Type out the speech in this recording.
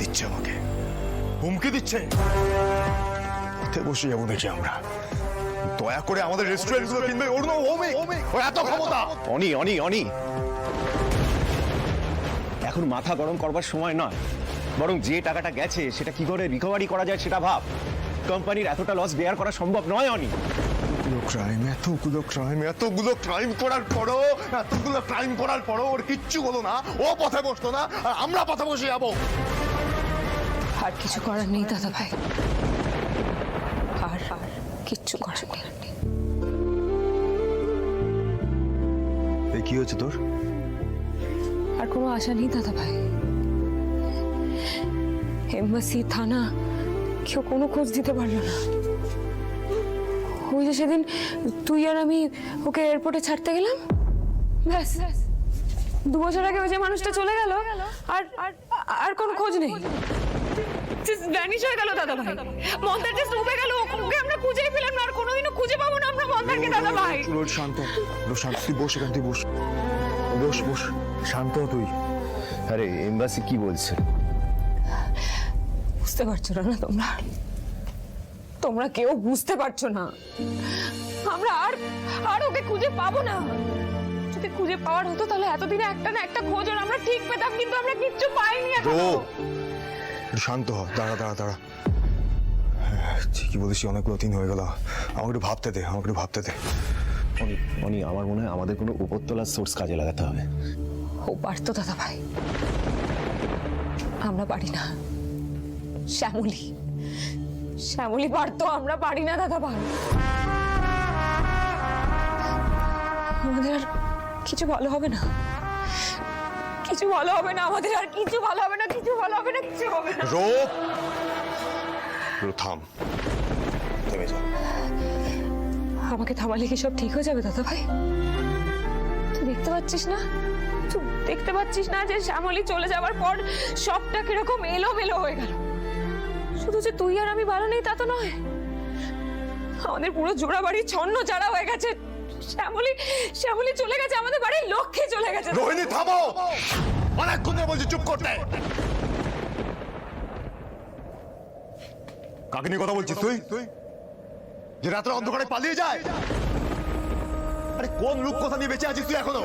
দিচ্ছে আমাকে, হুমকি দিচ্ছে। পথে বসে যাবো দেখি আমরা। দয়া করে আমাদের রেস্টুরেন্ট গুলো কিনবে ওর এত ক্ষমতা। অনি অনি অনি, এখন মাথা গরম করবার সময় নয়, বরং যে টাকাটা গেছে সেটা কি করে রিকভারি করা যায় সেটা ভাব। কোম্পানির এতটা লস বেয়ার করা সম্ভব নয় অনি। এতগুলো ক্রাইম করার পরও ওর কিচ্ছু হলো না, ও পথে বসতো না, আর আমরা পথে বসে যাবো। আর কিছু করার নেই দাদা ভাই, আর কিচ্ছু করার নেই। এই কি হচ্ছে তোর? আর কোনো আশা নেই দাদা ভাই। এমবাসি, থানা, কেউ কোনো খোঁজ দিতে পারলো না। ওই যে সেদিন তুই আর আমি ওকে এয়ারপোর্টে ছাড়তে গেলাম, ব্যাস 2 বছর আগে ওই যে মানুষটা চলে গেল, আর আর কোনো খোঁজ নেই। ভ্যানিশ হয়ে গেল দাদা ভাই। মন্দার যে ডুবে গেল, ওকে আমরা খুঁজেই পেলাম না, আর কোনোদিনও খুঁজে পাবো না আমরা মন্দারকে দাদা ভাই। শান্ত, তুই বস এখান, তুই বস বস বস, শান্ত হ তুই। আরে এমবাসি কি বলছে? বুঝতে পারছো না তোমরা কেউ বুঝতে পারছো না। আমরা আর ওকে খুঁজে পাবো না। যদি খুঁজে পাওয়ার হতো তাহলে এতদিনে একটা না একটা খোঁজ ওর আমরা ঠিক পেতাম, কিন্তু আমরা কিচ্ছু পাইনি এখনো। শান্ত হ, দাঁড়া। ঠিকই বলেছি, অনেকগুলো দিন হয়ে গেল। আমাকে একটু ভাবতে দে। অনি, আমার মনে হয় আমাদের কোনো উপরতলার সোর্স কাজে লাগাতে হবে। ও পারতো দাদা ভাই, আমরা পারি না। শ্যামলী পারতো, আমরা পারি না দাদা ভাই। আমাদের আর কিছু ভালো হবে না, আমাদের আর কিছু ভালো হবে না, কিছু হবে না। থাম, থেমে যা। আমাকে থামালে কি সব ঠিক হয়ে যাবে দাদা ভাই? তুই দেখতে পাচ্ছিস না যে শ্যামলী চলে যাওয়ার পর সবটা কিরকম এলোমেলো হয়ে গেল? শুধু যে তুই আর আমি ভালো নেই তা তো নয়, আমাদের পুরো জোড়া বাড়ি ছন্ন ছাড়া হয়ে গেছে। শ্যামলী চলে গেছে, আমাদের বাড়ির লক্ষ্মী চলে গেছে। রোহিণী থামো, অনেকক্ষণ ধরে বলছি চুপ করতে। কাকে নিয়ে কথা বলছিস তুই? যে রাত্রে অন্ধকারে পালিয়ে যায়? আরে কোন রূপ কথা নিয়ে বেঁচে আছিস তুই এখনো?